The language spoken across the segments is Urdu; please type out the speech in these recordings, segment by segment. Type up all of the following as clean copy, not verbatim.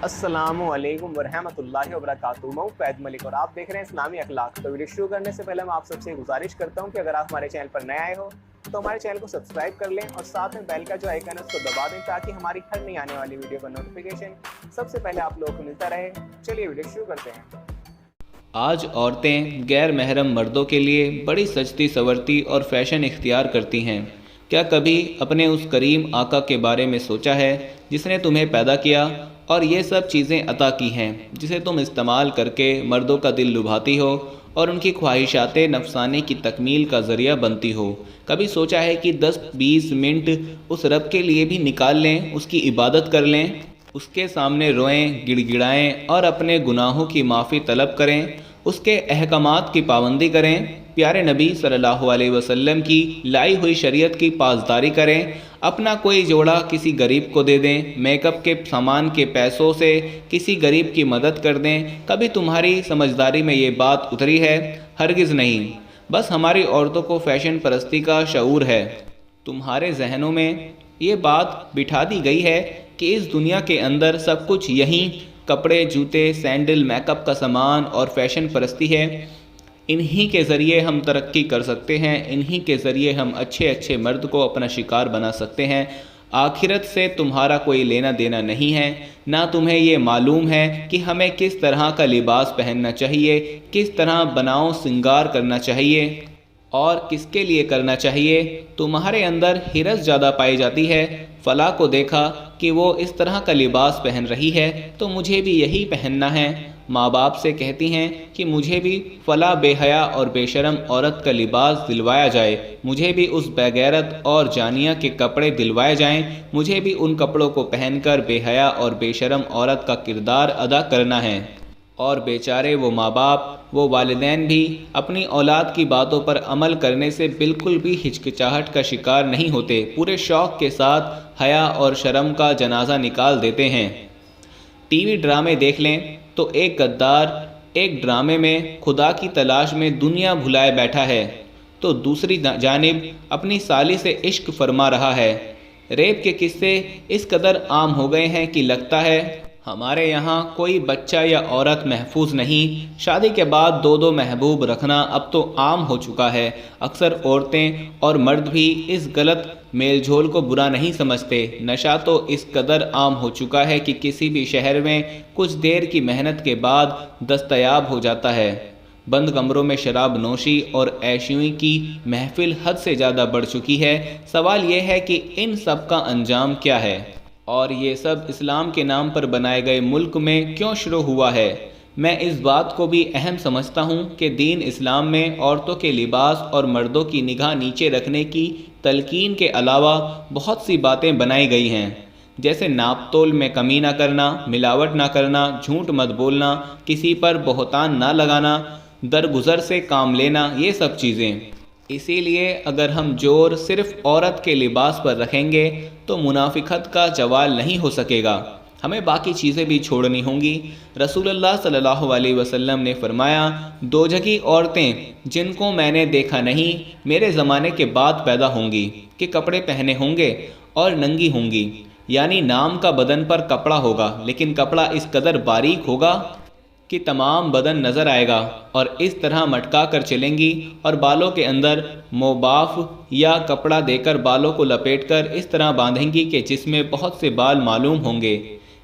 السلام علیکم ورحمۃ اللہ وبرکاتہ۔ میں فیض ملک اور آپ دیکھ رہے ہیں اسلامی اخلاق۔ تو ویڈیو شروع کرنے سے پہلے میں آپ سب سے گزارش کرتا ہوں کہ اگر آپ ہمارے چینل پر نئے آئے ہو تو ہمارے چینل کو سبسکرائب کر لیں اور ساتھ میں بیل کا جو آئیکن ہے اس کو دبا دیں تاکہ ہماری ہر نئی آنے والی ویڈیو کا نوٹیفیکیشن سب سے پہلے آپ لوگوں کو ملتا رہے۔ چلیے ویڈیو شروع کرتے ہیں۔ آج عورتیں غیر محرم مردوں کے لیے بڑی سجتی سورتی اور فیشن اختیار کرتی ہیں۔ کیا کبھی اپنے اس کریم آقا کے بارے میں سوچا ہے جس نے تمہیں پیدا کیا اور یہ سب چیزیں عطا کی ہیں، جسے تم استعمال کر کے مردوں کا دل لبھاتی ہو اور ان کی خواہشات نفسانی کی تکمیل کا ذریعہ بنتی ہو؟ کبھی سوچا ہے کہ 10-20 منٹ اس رب کے لیے بھی نکال لیں، اس کی عبادت کر لیں، اس کے سامنے روئیں، گڑ گڑائیں اور اپنے گناہوں کی معافی طلب کریں، اس کے احکامات کی پابندی کریں، پیارے نبی صلی اللہ علیہ وسلم کی لائی ہوئی شریعت کی پاسداری کریں، اپنا کوئی جوڑا کسی غریب کو دے دیں، میک اپ کے سامان کے پیسوں سے کسی غریب کی مدد کر دیں؟ کبھی تمہاری سمجھداری میں یہ بات اتری ہے؟ ہرگز نہیں۔ بس ہماری عورتوں کو فیشن پرستی کا شعور ہے۔ تمہارے ذہنوں میں یہ بات بٹھا دی گئی ہے کہ اس دنیا کے اندر سب کچھ یہیں کپڑے، جوتے، سینڈل، میک اپ کا سامان اور فیشن پرستی ہے۔ انہی کے ذریعے ہم ترقی کر سکتے ہیں، انہی کے ذریعے ہم اچھے مرد کو اپنا شکار بنا سکتے ہیں۔ آخرت سے تمہارا کوئی لینا دینا نہیں ہے، نہ تمہیں یہ معلوم ہے کہ ہمیں کس طرح کا لباس پہننا چاہیے، کس طرح بناؤ سنگار کرنا چاہیے اور کس کے لیے کرنا چاہیے۔ تمہارے اندر حرص زیادہ پائی جاتی ہے۔ فلاں کو دیکھا کہ وہ اس طرح کا لباس پہن رہی ہے تو مجھے بھی یہی پہننا ہے۔ ماں باپ سے کہتی ہیں کہ مجھے بھی فلاں بے حیا اور بے شرم عورت کا لباس دلوایا جائے، مجھے بھی اس بے غیرت اور جانیہ کے کپڑے دلوائے جائیں، مجھے بھی ان کپڑوں کو پہن کر بے حیا اور بے شرم عورت کا کردار ادا کرنا ہے۔ اور بیچارے وہ ماں باپ، وہ والدین بھی اپنی اولاد کی باتوں پر عمل کرنے سے بالکل بھی ہچکچاہٹ کا شکار نہیں ہوتے، پورے شوق کے ساتھ حیا اور شرم کا جنازہ نکال دیتے ہیں۔ ٹی وی ڈرامے دیکھ لیں تو ایک غدار ایک ڈرامے میں خدا کی تلاش میں دنیا بھلائے بیٹھا ہے تو دوسری جانب اپنی سالی سے عشق فرما رہا ہے۔ ریپ کے قصے اس قدر عام ہو گئے ہیں کہ لگتا ہے ہمارے یہاں کوئی بچہ یا عورت محفوظ نہیں۔ شادی کے بعد دو محبوب رکھنا اب تو عام ہو چکا ہے۔ اکثر عورتیں اور مرد بھی اس غلط میل جول کو برا نہیں سمجھتے۔ نشہ تو اس قدر عام ہو چکا ہے کہ کسی بھی شہر میں کچھ دیر کی محنت کے بعد دستیاب ہو جاتا ہے۔ بند کمروں میں شراب نوشی اور عیشویں کی محفل حد سے زیادہ بڑھ چکی ہے۔ سوال یہ ہے کہ ان سب کا انجام کیا ہے؟ اور یہ سب اسلام کے نام پر بنائے گئے ملک میں کیوں شروع ہوا ہے؟ میں اس بات کو بھی اہم سمجھتا ہوں کہ دین اسلام میں عورتوں کے لباس اور مردوں کی نگاہ نیچے رکھنے کی تلقین کے علاوہ بہت سی باتیں بنائی گئی ہیں، جیسے ناپ تول میں کمی نہ کرنا، ملاوٹ نہ کرنا، جھوٹ مت بولنا، کسی پر بہتان نہ لگانا، درگزر سے کام لینا، یہ سب چیزیں۔ اسی لیے اگر ہم زور صرف عورت کے لباس پر رکھیں گے تو منافقت کا زوال نہیں ہو سکے گا، ہمیں باقی چیزیں بھی چھوڑنی ہوں گی۔ رسول اللہ صلی اللہ علیہ وسلم نے فرمایا، دوزخی عورتیں جن کو میں نے دیکھا نہیں میرے زمانے کے بعد پیدا ہوں گی کہ کپڑے پہنے ہوں گے اور ننگی ہوں گی، یعنی نام کا بدن پر کپڑا ہوگا لیکن کپڑا اس قدر باریک ہوگا کہ تمام بدن نظر آئے گا، اور اس طرح مٹکا کر چلیں گی اور بالوں کے اندر موباف یا کپڑا دے کر بالوں کو لپیٹ کر اس طرح باندھیں گی کہ جس میں بہت سے بال معلوم ہوں گے۔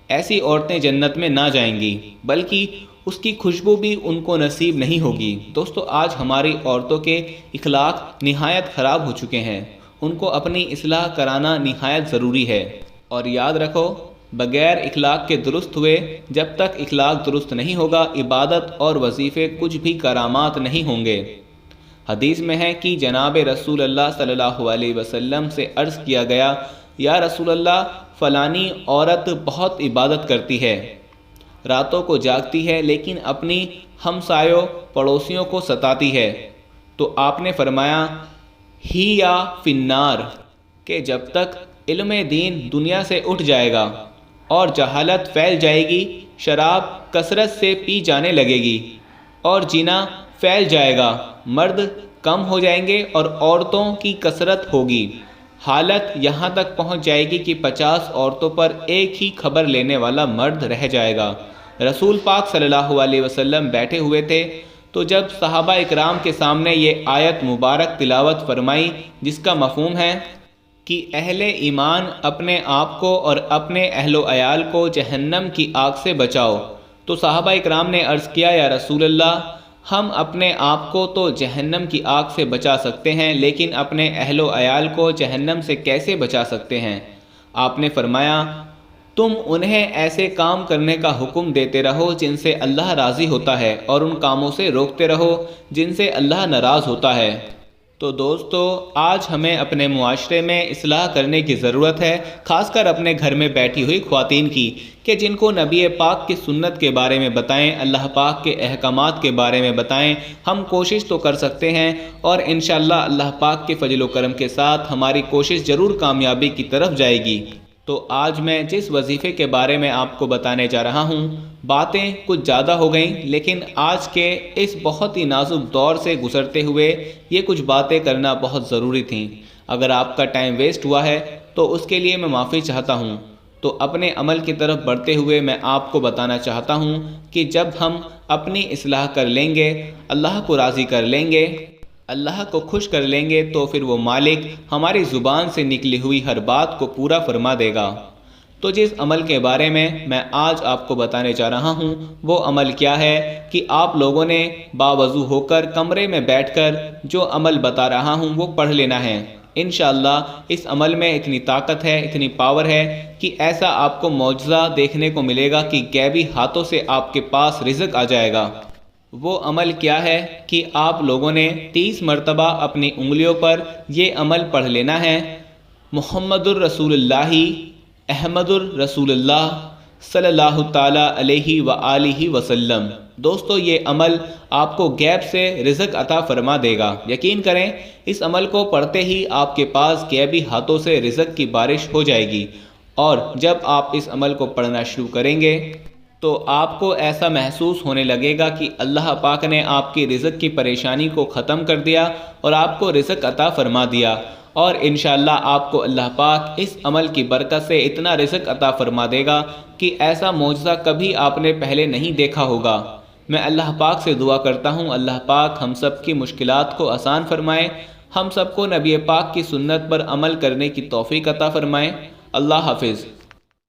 ایسی عورتیں جنت میں نہ جائیں گی بلکہ اس کی خوشبو بھی ان کو نصیب نہیں ہوگی۔ دوستو، آج ہماری عورتوں کے اخلاق نہایت خراب ہو چکے ہیں، ان کو اپنی اصلاح کرانا نہایت ضروری ہے۔ اور یاد رکھو، بغیر اخلاق کے درست ہوئے جب تک اخلاق درست نہیں ہوگا، عبادت اور وظیفے کچھ بھی کرامات نہیں ہوں گے۔ حدیث میں ہے کہ جناب رسول اللہ صلی اللہ علیہ وسلم سے عرض کیا گیا، یا رسول اللہ، فلانی عورت بہت عبادت کرتی ہے، راتوں کو جاگتی ہے لیکن اپنی ہمسایوں پڑوسیوں کو ستاتی ہے، تو آپ نے فرمایا ہی یا فی النار، کہ جب تک علم دین دنیا سے اٹھ جائے گا اور جہالت پھیل جائے گی، شراب کثرت سے پی جانے لگے گی اور زنا پھیل جائے گا، مرد کم ہو جائیں گے اور عورتوں کی کثرت ہوگی، حالت یہاں تک پہنچ جائے گی کہ 50 عورتوں پر ایک ہی خبر لینے والا مرد رہ جائے گا۔ رسول پاک صلی اللہ علیہ وسلم بیٹھے ہوئے تھے تو جب صحابہ اکرام کے سامنے یہ آیت مبارک تلاوت فرمائی، جس کا مفہوم ہے کہ اہل ایمان اپنے آپ کو اور اپنے اہل و عیال کو جہنم کی آگ سے بچاؤ، تو صحابہ اکرام نے عرض کیا یا رسول اللہ، ہم اپنے آپ کو تو جہنم کی آگ سے بچا سکتے ہیں، لیکن اپنے اہل و عیال کو جہنم سے کیسے بچا سکتے ہیں؟ آپ نے فرمایا تم انہیں ایسے کام کرنے کا حکم دیتے رہو جن سے اللہ راضی ہوتا ہے، اور ان کاموں سے روکتے رہو جن سے اللہ ناراض ہوتا ہے۔ تو دوستو، آج ہمیں اپنے معاشرے میں اصلاح کرنے کی ضرورت ہے، خاص کر اپنے گھر میں بیٹھی ہوئی خواتین کی، کہ جن کو نبی پاک کی سنت کے بارے میں بتائیں، اللہ پاک کے احکامات کے بارے میں بتائیں۔ ہم کوشش تو کر سکتے ہیں، اور انشاءاللہ اللہ پاک کے فضل و کرم کے ساتھ ہماری کوشش ضرور کامیابی کی طرف جائے گی۔ تو آج میں جس وظیفے کے بارے میں آپ کو بتانے جا رہا ہوں، باتیں کچھ زیادہ ہو گئیں، لیکن آج کے اس بہت ہی نازک دور سے گزرتے ہوئے یہ کچھ باتیں کرنا بہت ضروری تھیں۔ اگر آپ کا ٹائم ویسٹ ہوا ہے تو اس کے لیے میں معافی چاہتا ہوں۔ تو اپنے عمل کی طرف بڑھتے ہوئے میں آپ کو بتانا چاہتا ہوں کہ جب ہم اپنی اصلاح کر لیں گے، اللہ کو راضی کر لیں گے، اللہ کو خوش کر لیں گے، تو پھر وہ مالک ہماری زبان سے نکلی ہوئی ہر بات کو پورا فرما دے گا۔ تو جس عمل کے بارے میں آج آپ کو بتانے جا رہا ہوں، وہ عمل کیا ہے کہ آپ لوگوں نے باوضو ہو کر کمرے میں بیٹھ کر جو عمل بتا رہا ہوں وہ پڑھ لینا ہے۔ انشاءاللہ اس عمل میں اتنی طاقت ہے، اتنی پاور ہے کہ ایسا آپ کو معجزہ دیکھنے کو ملے گا کہ غیبی ہاتھوں سے آپ کے پاس رزق آ جائے گا۔ وہ عمل کیا ہے کہ آپ لوگوں نے 30 مرتبہ اپنی انگلیوں پر یہ عمل پڑھ لینا ہے، محمد الرسول اللہ، احمد الرسول اللہ صلی اللہ تعالیٰ علیہ وآلہ وسلم۔ دوستو، یہ عمل آپ کو غیب سے رزق عطا فرما دے گا۔ یقین کریں، اس عمل کو پڑھتے ہی آپ کے پاس غیبی ہاتھوں سے رزق کی بارش ہو جائے گی، اور جب آپ اس عمل کو پڑھنا شروع کریں گے تو آپ کو ایسا محسوس ہونے لگے گا کہ اللہ پاک نے آپ کی رزق کی پریشانی کو ختم کر دیا اور آپ کو رزق عطا فرما دیا، اور انشاءاللہ آپ کو اللہ پاک اس عمل کی برکت سے اتنا رزق عطا فرما دے گا کہ ایسا معجزہ کبھی آپ نے پہلے نہیں دیکھا ہوگا۔ میں اللہ پاک سے دعا کرتا ہوں اللہ پاک ہم سب کی مشکلات کو آسان فرمائے، ہم سب کو نبی پاک کی سنت پر عمل کرنے کی توفیق عطا فرمائے۔ اللہ حافظ۔